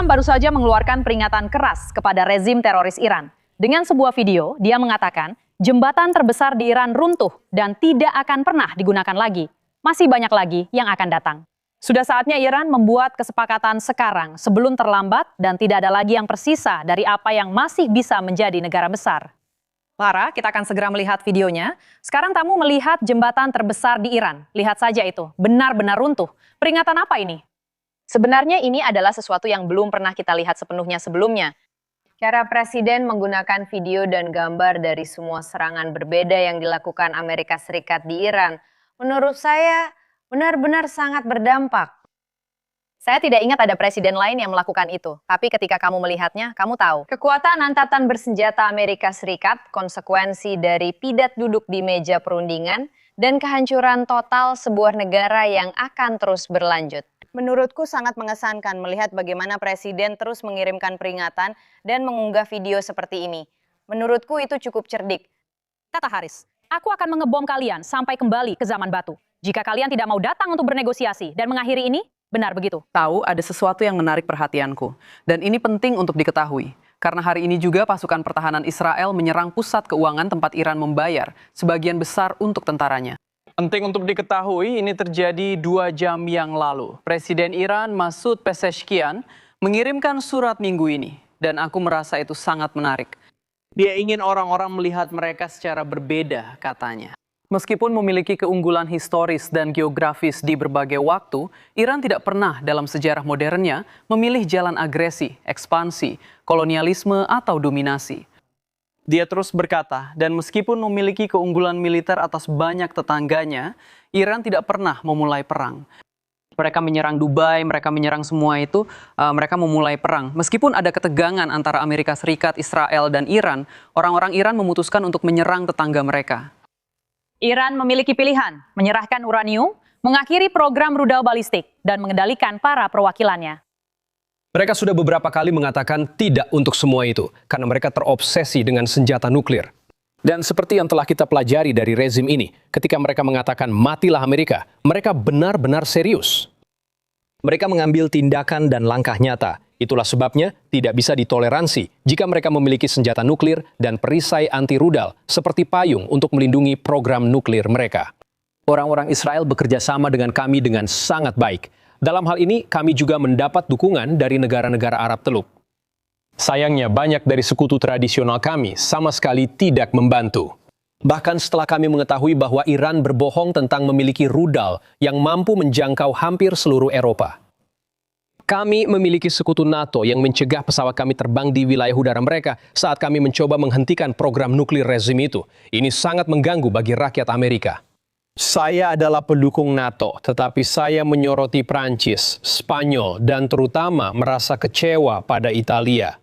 Trump baru saja mengeluarkan peringatan keras kepada rezim teroris Iran. Dengan sebuah video, dia mengatakan jembatan terbesar di Iran runtuh dan tidak akan pernah digunakan lagi. Masih banyak lagi yang akan datang. Sudah saatnya Iran membuat kesepakatan sekarang sebelum terlambat dan tidak ada lagi yang tersisa dari apa yang masih bisa menjadi negara besar. Lara, kita akan segera melihat videonya. Sekarang tamu melihat jembatan terbesar di Iran. Lihat saja itu, benar-benar runtuh. Peringatan apa ini? Sebenarnya ini adalah sesuatu yang belum pernah kita lihat sepenuhnya sebelumnya. Cara Presiden menggunakan video dan gambar dari semua serangan berbeda yang dilakukan Amerika Serikat di Iran, menurut saya benar-benar sangat berdampak. Saya tidak ingat ada presiden lain yang melakukan itu, tapi ketika kamu melihatnya, kamu tahu. Kekuatan angkatan bersenjata Amerika Serikat, konsekuensi dari tidak duduk di meja perundingan, dan kehancuran total sebuah negara yang akan terus berlanjut. Menurutku sangat mengesankan melihat bagaimana Presiden terus mengirimkan peringatan dan mengunggah video seperti ini. Menurutku itu cukup cerdik. Kata Haris, aku akan mengebom kalian sampai kembali ke zaman batu. Jika kalian tidak mau datang untuk bernegosiasi dan mengakhiri ini, benar begitu. Tahu ada sesuatu yang menarik perhatianku. Dan ini penting untuk diketahui. Karena hari ini juga pasukan pertahanan Israel menyerang pusat keuangan tempat Iran membayar sebagian besar untuk tentaranya. Penting untuk diketahui, ini terjadi 2 jam yang lalu. Presiden Iran Masoud Pezeshkian mengirimkan surat minggu ini. Dan aku merasa itu sangat menarik. Dia ingin orang-orang melihat mereka secara berbeda, katanya. Meskipun memiliki keunggulan historis dan geografis di berbagai waktu, Iran tidak pernah dalam sejarah modernnya memilih jalan agresi, ekspansi, kolonialisme atau dominasi. Dia terus berkata, dan meskipun memiliki keunggulan militer atas banyak tetangganya, Iran tidak pernah memulai perang. Mereka menyerang Dubai, mereka menyerang semua itu, mereka memulai perang. Meskipun ada ketegangan antara Amerika Serikat, Israel, dan Iran, orang-orang Iran memutuskan untuk menyerang tetangga mereka. Iran memiliki pilihan, menyerahkan uranium, mengakhiri program rudal balistik, dan mengendalikan para perwakilannya. Mereka sudah beberapa kali mengatakan tidak untuk semua itu, karena mereka terobsesi dengan senjata nuklir. Dan seperti yang telah kita pelajari dari rezim ini, ketika mereka mengatakan matilah Amerika, mereka benar-benar serius. Mereka mengambil tindakan dan langkah nyata. Itulah sebabnya tidak bisa ditoleransi jika mereka memiliki senjata nuklir dan perisai anti-rudal seperti payung untuk melindungi program nuklir mereka. Orang-orang Israel bekerja sama dengan kami dengan sangat baik. Dalam hal ini, kami juga mendapat dukungan dari negara-negara Arab Teluk. Sayangnya, banyak dari sekutu tradisional kami sama sekali tidak membantu. Bahkan setelah kami mengetahui bahwa Iran berbohong tentang memiliki rudal yang mampu menjangkau hampir seluruh Eropa. Kami memiliki sekutu NATO yang mencegah pesawat kami terbang di wilayah udara mereka saat kami mencoba menghentikan program nuklir rezim itu. Ini sangat mengganggu bagi rakyat Amerika. Saya adalah pendukung NATO, tetapi saya menyoroti Prancis, Spanyol, dan terutama merasa kecewa pada Italia.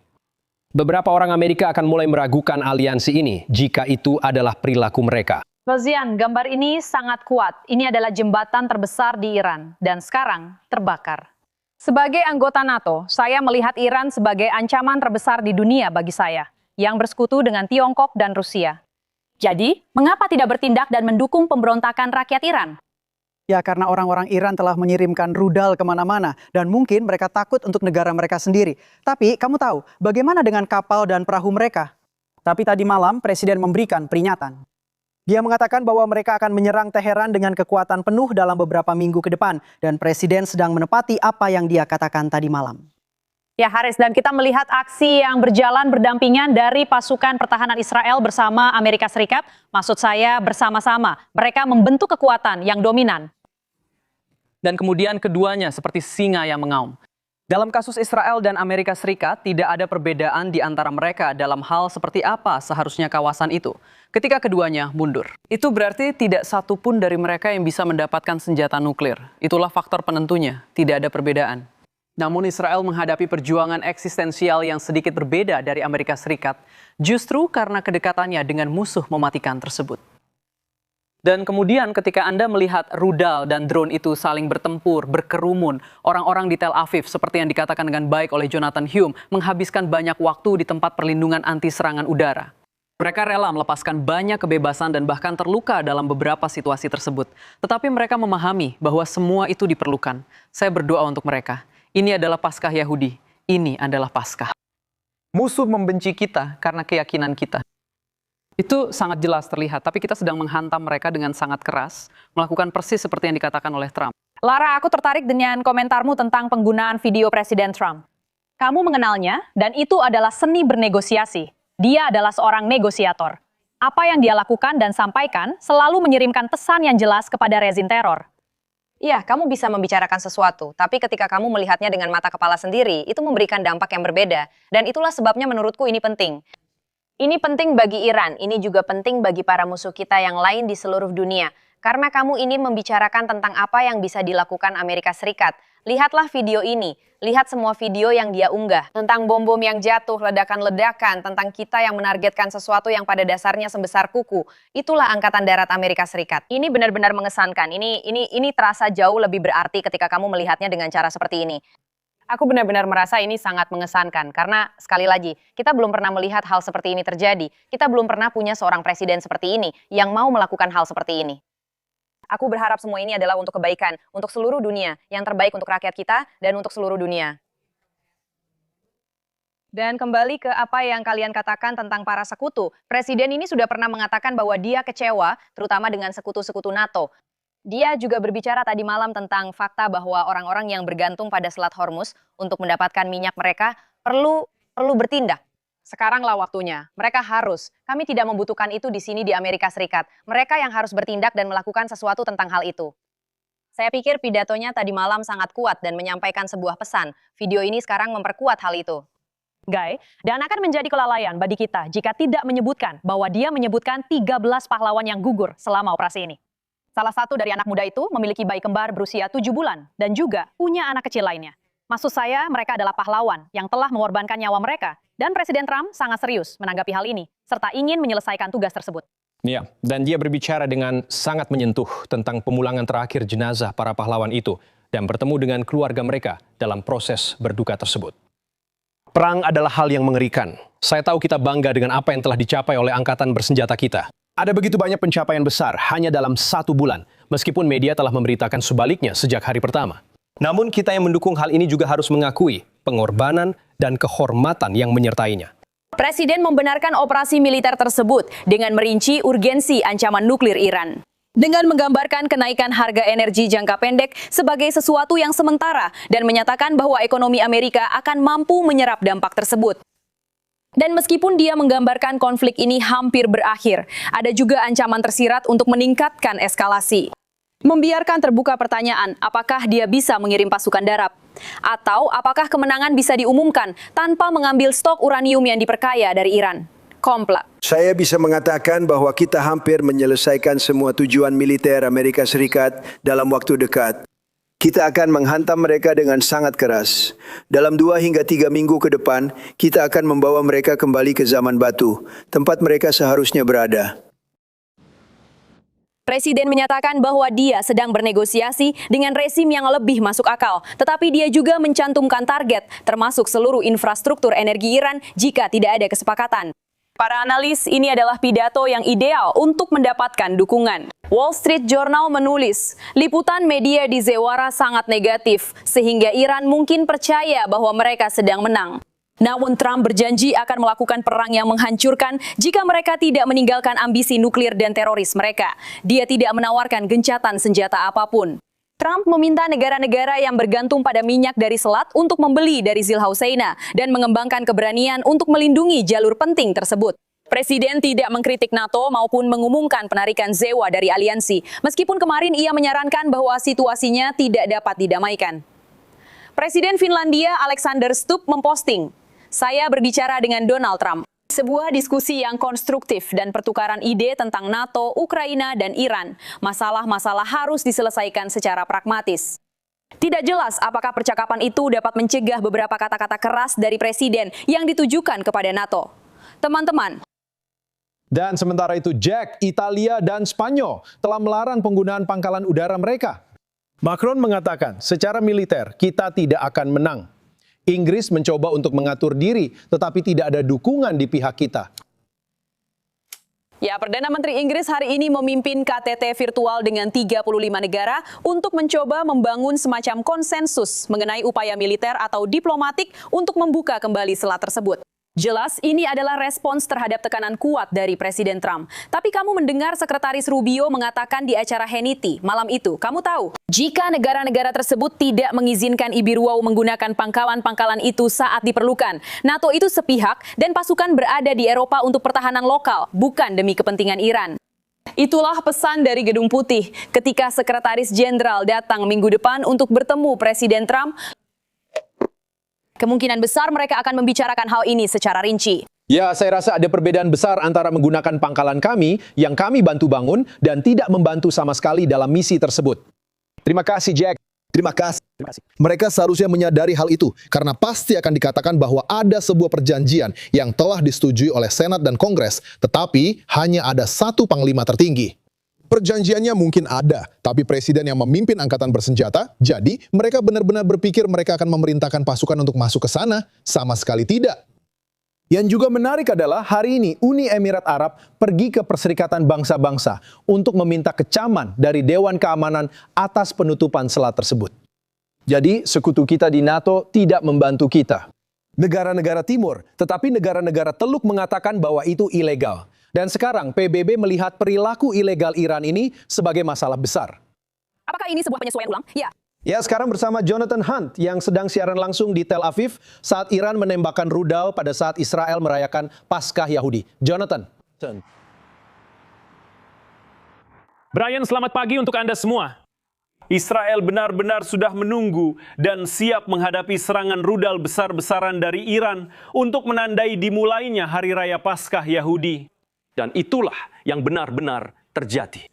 Beberapa orang Amerika akan mulai meragukan aliansi ini jika itu adalah perilaku mereka. Fazian, gambar ini sangat kuat. Ini adalah jembatan terbesar di Iran dan sekarang terbakar. Sebagai anggota NATO, saya melihat Iran sebagai ancaman terbesar di dunia bagi saya, yang bersekutu dengan Tiongkok dan Rusia. Jadi, mengapa tidak bertindak dan mendukung pemberontakan rakyat Iran? Ya, karena orang-orang Iran telah mengirimkan rudal kemana-mana dan mungkin mereka takut untuk negara mereka sendiri. Tapi, kamu tahu, bagaimana dengan kapal dan perahu mereka? Tapi tadi malam, Presiden memberikan peringatan. Dia mengatakan bahwa mereka akan menyerang Teheran dengan kekuatan penuh dalam beberapa minggu ke depan. Dan Presiden sedang menepati apa yang dia katakan tadi malam. Ya Haris, dan kita melihat aksi yang berjalan berdampingan dari pasukan pertahanan Israel bersama Amerika Serikat. Maksud saya bersama-sama. Mereka membentuk kekuatan yang dominan. Dan kemudian keduanya seperti singa yang mengaum. Dalam kasus Israel dan Amerika Serikat, tidak ada perbedaan di antara mereka dalam hal seperti apa seharusnya kawasan itu. Ketika keduanya mundur. Itu berarti tidak satu pun dari mereka yang bisa mendapatkan senjata nuklir. Itulah faktor penentunya, tidak ada perbedaan. Namun Israel menghadapi perjuangan eksistensial yang sedikit berbeda dari Amerika Serikat, justru karena kedekatannya dengan musuh mematikan tersebut. Dan kemudian ketika Anda melihat rudal dan drone itu saling bertempur, berkerumun, orang-orang di Tel Aviv seperti yang dikatakan dengan baik oleh Jonathan Hume, menghabiskan banyak waktu di tempat perlindungan anti serangan udara. Mereka rela melepaskan banyak kebebasan dan bahkan terluka dalam beberapa situasi tersebut. Tetapi mereka memahami bahwa semua itu diperlukan. Saya berdoa untuk mereka. Ini adalah Paskah Yahudi. Ini adalah Paskah. Musuh membenci kita karena keyakinan kita. Itu sangat jelas terlihat, tapi kita sedang menghantam mereka dengan sangat keras, melakukan persis seperti yang dikatakan oleh Trump. Lara, aku tertarik dengan komentarmu tentang penggunaan video Presiden Trump. Kamu mengenalnya, dan itu adalah seni bernegosiasi. Dia adalah seorang negosiator. Apa yang dia lakukan dan sampaikan selalu mengirimkan pesan yang jelas kepada rezim teror. Iya, kamu bisa membicarakan sesuatu, tapi ketika kamu melihatnya dengan mata kepala sendiri, itu memberikan dampak yang berbeda. Dan itulah sebabnya menurutku ini penting. Ini penting bagi Iran, ini juga penting bagi para musuh kita yang lain di seluruh dunia. Karena kamu ini membicarakan tentang apa yang bisa dilakukan Amerika Serikat. Lihatlah video ini, lihat semua video yang dia unggah. Tentang bom-bom yang jatuh, ledakan-ledakan, tentang kita yang menargetkan sesuatu yang pada dasarnya sebesar kuku. Itulah Angkatan Darat Amerika Serikat. Ini benar-benar mengesankan, ini terasa jauh lebih berarti ketika kamu melihatnya dengan cara seperti ini. Aku benar-benar merasa ini sangat mengesankan, karena sekali lagi, kita belum pernah melihat hal seperti ini terjadi. Kita belum pernah punya seorang presiden seperti ini, yang mau melakukan hal seperti ini. Aku berharap semua ini adalah untuk kebaikan, untuk seluruh dunia, yang terbaik untuk rakyat kita, dan untuk seluruh dunia. Dan kembali ke apa yang kalian katakan tentang para sekutu, Presiden ini sudah pernah mengatakan bahwa dia kecewa, terutama dengan sekutu-sekutu NATO. Dia juga berbicara tadi malam tentang fakta bahwa orang-orang yang bergantung pada Selat Hormuz untuk mendapatkan minyak mereka perlu bertindak. Sekaranglah waktunya. Mereka harus. Kami tidak membutuhkan itu di sini di Amerika Serikat. Mereka yang harus bertindak dan melakukan sesuatu tentang hal itu. Saya pikir pidatonya tadi malam sangat kuat dan menyampaikan sebuah pesan. Video ini sekarang memperkuat hal itu. Guy, dan akan menjadi kelalaian bagi kita jika tidak menyebutkan bahwa dia menyebutkan 13 pahlawan yang gugur selama operasi ini. Salah satu dari anak muda itu memiliki bayi kembar berusia 7 bulan dan juga punya anak kecil lainnya. Maksud saya, mereka adalah pahlawan yang telah mengorbankan nyawa mereka. Dan Presiden Trump sangat serius menanggapi hal ini, serta ingin menyelesaikan tugas tersebut. Ya, dan dia berbicara dengan sangat menyentuh tentang pemulangan terakhir jenazah para pahlawan itu dan bertemu dengan keluarga mereka dalam proses berduka tersebut. Perang adalah hal yang mengerikan. Saya tahu kita bangga dengan apa yang telah dicapai oleh angkatan bersenjata kita. Ada begitu banyak pencapaian besar hanya dalam 1 bulan, meskipun media telah memberitakan sebaliknya sejak hari pertama. Namun kita yang mendukung hal ini juga harus mengakui pengorbanan dan kehormatan yang menyertainya. Presiden membenarkan operasi militer tersebut dengan merinci urgensi ancaman nuklir Iran. Dengan menggambarkan kenaikan harga energi jangka pendek sebagai sesuatu yang sementara dan menyatakan bahwa ekonomi Amerika akan mampu menyerap dampak tersebut. Dan meskipun dia menggambarkan konflik ini hampir berakhir, ada juga ancaman tersirat untuk meningkatkan eskalasi. Membiarkan terbuka pertanyaan, apakah dia bisa mengirim pasukan darat? Atau apakah kemenangan bisa diumumkan tanpa mengambil stok uranium yang diperkaya dari Iran? Komplek. Saya bisa mengatakan bahwa kita hampir menyelesaikan semua tujuan militer Amerika Serikat dalam waktu dekat. Kita akan menghantam mereka dengan sangat keras. Dalam 2 hingga 3 minggu ke depan, kita akan membawa mereka kembali ke zaman batu, tempat mereka seharusnya berada. Presiden menyatakan bahwa dia sedang bernegosiasi dengan rezim yang lebih masuk akal, tetapi dia juga mencantumkan target, termasuk seluruh infrastruktur energi Iran jika tidak ada kesepakatan. Para analis, ini adalah pidato yang ideal untuk mendapatkan dukungan. Wall Street Journal menulis, liputan media di Zewara sangat negatif, sehingga Iran mungkin percaya bahwa mereka sedang menang. Namun Trump berjanji akan melakukan perang yang menghancurkan jika mereka tidak meninggalkan ambisi nuklir dan teroris mereka. Dia tidak menawarkan gencatan senjata apapun. Trump meminta negara-negara yang bergantung pada minyak dari selat untuk membeli dari Zilhauseina dan mengembangkan keberanian untuk melindungi jalur penting tersebut. Presiden tidak mengkritik NATO maupun mengumumkan penarikan Zewa dari aliansi, meskipun kemarin ia menyarankan bahwa situasinya tidak dapat didamaikan. Presiden Finlandia Alexander Stubb memposting, "Saya berbicara dengan Donald Trump." Sebuah diskusi yang konstruktif dan pertukaran ide tentang NATO, Ukraina, dan Iran. Masalah-masalah harus diselesaikan secara pragmatis. Tidak jelas apakah percakapan itu dapat mencegah beberapa kata-kata keras dari Presiden yang ditujukan kepada NATO. Teman-teman. Dan sementara itu Jack, Italia, dan Spanyol telah melarang penggunaan pangkalan udara mereka. Macron mengatakan, secara militer kita tidak akan menang. Inggris mencoba untuk mengatur diri, tetapi tidak ada dukungan di pihak kita. Ya, Perdana Menteri Inggris hari ini memimpin KTT virtual dengan 35 negara untuk mencoba membangun semacam konsensus mengenai upaya militer atau diplomatik untuk membuka kembali selat tersebut. Jelas, ini adalah respons terhadap tekanan kuat dari Presiden Trump. Tapi kamu mendengar Sekretaris Rubio mengatakan di acara Hannity malam itu, kamu tahu, jika negara-negara tersebut tidak mengizinkan IBIRUAU menggunakan pangkalan-pangkalan itu saat diperlukan, NATO itu sepihak dan pasukan berada di Eropa untuk pertahanan lokal, bukan demi kepentingan Iran. Itulah pesan dari Gedung Putih ketika Sekretaris Jenderal datang minggu depan untuk bertemu Presiden Trump. Kemungkinan besar mereka akan membicarakan hal ini secara rinci. Ya, saya rasa ada perbedaan besar antara menggunakan pangkalan kami yang kami bantu bangun dan tidak membantu sama sekali dalam misi tersebut. Terima kasih, Jack. Terima kasih. Mereka seharusnya menyadari hal itu karena pasti akan dikatakan bahwa ada sebuah perjanjian yang telah disetujui oleh Senat dan Kongres, tetapi hanya ada satu panglima tertinggi. Perjanjiannya mungkin ada, tapi presiden yang memimpin angkatan bersenjata, jadi mereka benar-benar berpikir mereka akan memerintahkan pasukan untuk masuk ke sana? Sama sekali tidak. Yang juga menarik adalah hari ini Uni Emirat Arab pergi ke Perserikatan Bangsa-Bangsa untuk meminta kecaman dari Dewan Keamanan atas penutupan selat tersebut. Jadi sekutu kita di NATO tidak membantu kita. Negara-negara timur, tetapi negara-negara Teluk mengatakan bahwa itu ilegal. Dan sekarang PBB melihat perilaku ilegal Iran ini sebagai masalah besar. Apakah ini sebuah penyesuaian ulang? Ya. Ya, sekarang bersama Jonathan Hunt yang sedang siaran langsung di Tel Aviv saat Iran menembakkan rudal pada saat Israel merayakan Paskah Yahudi. Jonathan. Brian, selamat pagi untuk Anda semua. Israel benar-benar sudah menunggu dan siap menghadapi serangan rudal besar-besaran dari Iran untuk menandai dimulainya Hari Raya Paskah Yahudi. Dan itulah yang benar-benar terjadi.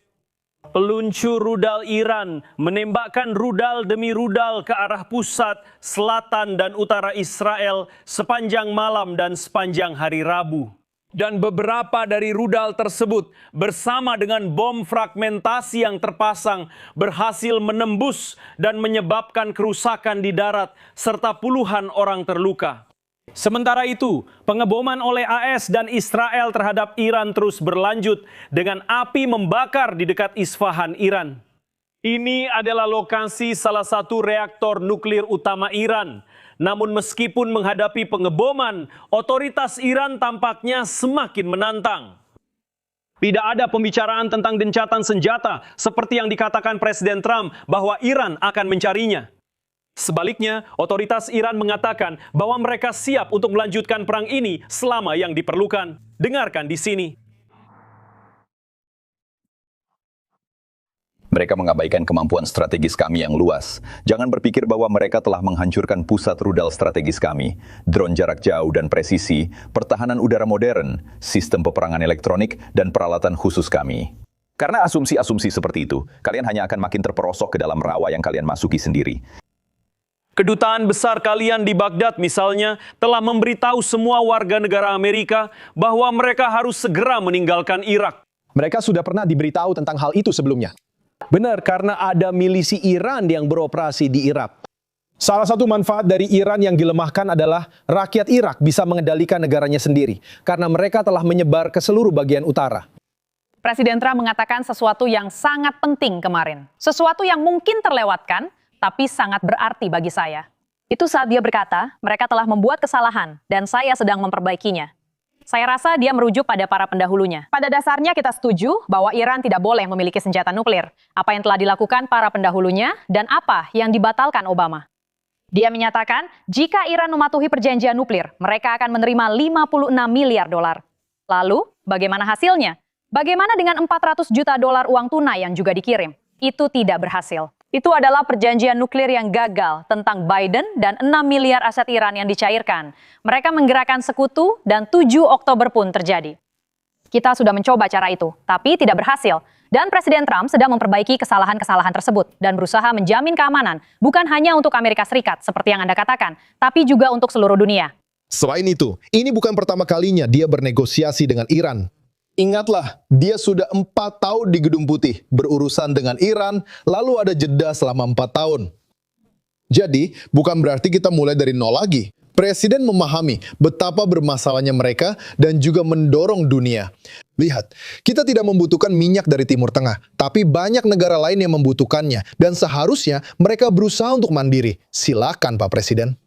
Peluncur rudal Iran menembakkan rudal demi rudal ke arah pusat, selatan, dan utara Israel sepanjang malam dan sepanjang hari Rabu. Dan beberapa dari rudal tersebut bersama dengan bom fragmentasi yang terpasang berhasil menembus dan menyebabkan kerusakan di darat serta puluhan orang terluka. Sementara itu, pengeboman oleh AS dan Israel terhadap Iran terus berlanjut dengan api membakar di dekat Isfahan, Iran. Ini adalah lokasi salah satu reaktor nuklir utama Iran. Namun meskipun menghadapi pengeboman, otoritas Iran tampaknya semakin menantang. Tidak ada pembicaraan tentang gencatan senjata seperti yang dikatakan Presiden Trump bahwa Iran akan mencarinya. Sebaliknya, otoritas Iran mengatakan bahwa mereka siap untuk melanjutkan perang ini selama yang diperlukan. Dengarkan di sini. Mereka mengabaikan kemampuan strategis kami yang luas. Jangan berpikir bahwa mereka telah menghancurkan pusat rudal strategis kami, drone jarak jauh dan presisi, pertahanan udara modern, sistem peperangan elektronik, dan peralatan khusus kami. Karena asumsi-asumsi seperti itu, kalian hanya akan makin terperosok ke dalam rawa yang kalian masuki sendiri. Kedutaan besar kalian di Baghdad misalnya telah memberitahu semua warga negara Amerika bahwa mereka harus segera meninggalkan Irak. Mereka sudah pernah diberitahu tentang hal itu sebelumnya. Benar, karena ada milisi Iran yang beroperasi di Irak. Salah satu manfaat dari Iran yang dilemahkan adalah rakyat Irak bisa mengendalikan negaranya sendiri karena mereka telah menyebar ke seluruh bagian utara. Presiden Trump mengatakan sesuatu yang sangat penting kemarin. Sesuatu yang mungkin terlewatkan, tapi sangat berarti bagi saya. Itu saat dia berkata, mereka telah membuat kesalahan dan saya sedang memperbaikinya. Saya rasa dia merujuk pada para pendahulunya. Pada dasarnya kita setuju bahwa Iran tidak boleh memiliki senjata nuklir. Apa yang telah dilakukan para pendahulunya dan apa yang dibatalkan Obama. Dia menyatakan, jika Iran mematuhi perjanjian nuklir, mereka akan menerima 56 miliar dolar. Lalu, bagaimana hasilnya? Bagaimana dengan 400 juta dolar uang tunai yang juga dikirim? Itu tidak berhasil. Itu adalah perjanjian nuklir yang gagal tentang Biden dan 6 miliar aset Iran yang dicairkan. Mereka menggerakkan sekutu dan 7 Oktober pun terjadi. Kita sudah mencoba cara itu, tapi tidak berhasil. Dan Presiden Trump sedang memperbaiki kesalahan-kesalahan tersebut dan berusaha menjamin keamanan, bukan hanya untuk Amerika Serikat seperti yang Anda katakan, tapi juga untuk seluruh dunia. Selain itu, ini bukan pertama kalinya dia bernegosiasi dengan Iran. Ingatlah, dia sudah 4 tahun di Gedung Putih, berurusan dengan Iran, lalu ada jeda selama 4 tahun. Jadi, bukan berarti kita mulai dari nol lagi. Presiden memahami betapa bermasalahnya mereka dan juga mendorong dunia. Lihat, kita tidak membutuhkan minyak dari Timur Tengah, tapi banyak negara lain yang membutuhkannya, dan seharusnya mereka berusaha untuk mandiri. Silakan, Pak Presiden.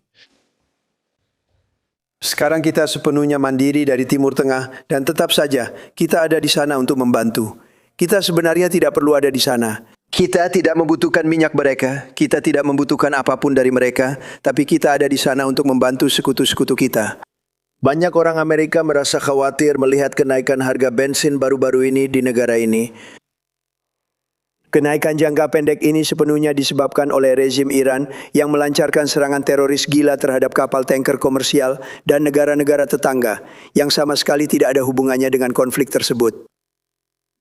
Sekarang kita sepenuhnya mandiri dari Timur Tengah dan tetap saja kita ada di sana untuk membantu. Kita sebenarnya tidak perlu ada di sana. Kita tidak membutuhkan minyak mereka, kita tidak membutuhkan apapun dari mereka, tapi kita ada di sana untuk membantu sekutu-sekutu kita. Banyak orang Amerika merasa khawatir melihat kenaikan harga bensin baru-baru ini di negara ini. Kenaikan jangka pendek ini sepenuhnya disebabkan oleh rezim Iran yang melancarkan serangan teroris gila terhadap kapal tanker komersial dan negara-negara tetangga yang sama sekali tidak ada hubungannya dengan konflik tersebut.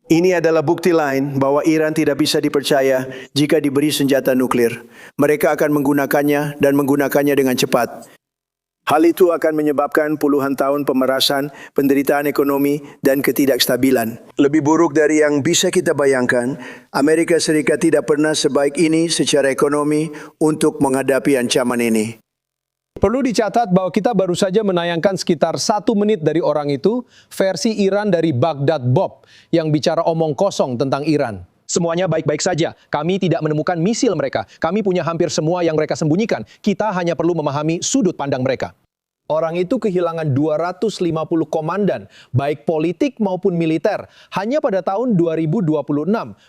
Ini adalah bukti lain bahwa Iran tidak bisa dipercaya jika diberi senjata nuklir. Mereka akan menggunakannya dan menggunakannya dengan cepat. Hal itu akan menyebabkan puluhan tahun pemerasan, penderitaan ekonomi, dan ketidakstabilan. Lebih buruk dari yang bisa kita bayangkan, Amerika Serikat tidak pernah sebaik ini secara ekonomi untuk menghadapi ancaman ini. Perlu dicatat bahwa kita baru saja menayangkan sekitar 1 menit dari orang itu, versi Iran dari Baghdad Bob, yang bicara omong kosong tentang Iran. Semuanya baik-baik saja. Kami tidak menemukan misil mereka. Kami punya hampir semua yang mereka sembunyikan. Kita hanya perlu memahami sudut pandang mereka. Orang itu kehilangan 250 komandan, baik politik maupun militer, hanya pada tahun 2026.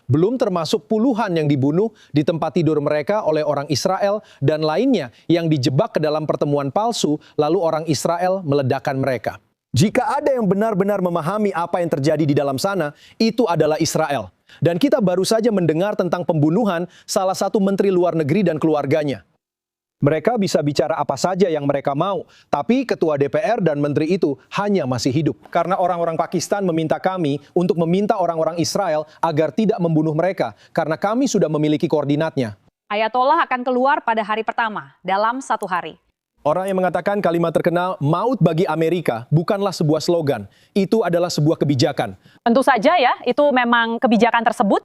Belum termasuk puluhan yang dibunuh di tempat tidur mereka oleh orang Israel dan lainnya yang dijebak ke dalam pertemuan palsu, lalu orang Israel meledakkan mereka. Jika ada yang benar-benar memahami apa yang terjadi di dalam sana, itu adalah Israel. Dan kita baru saja mendengar tentang pembunuhan salah satu menteri luar negeri dan keluarganya. Mereka bisa bicara apa saja yang mereka mau, tapi ketua DPR dan menteri itu hanya masih hidup. Karena orang-orang Pakistan meminta kami untuk meminta orang-orang Israel agar tidak membunuh mereka, karena kami sudah memiliki koordinatnya. Ayatollah akan keluar pada hari pertama dalam 1 hari. Orang yang mengatakan kalimat terkenal, maut bagi Amerika, bukanlah sebuah slogan. Itu adalah sebuah kebijakan. Tentu saja ya, itu memang kebijakan tersebut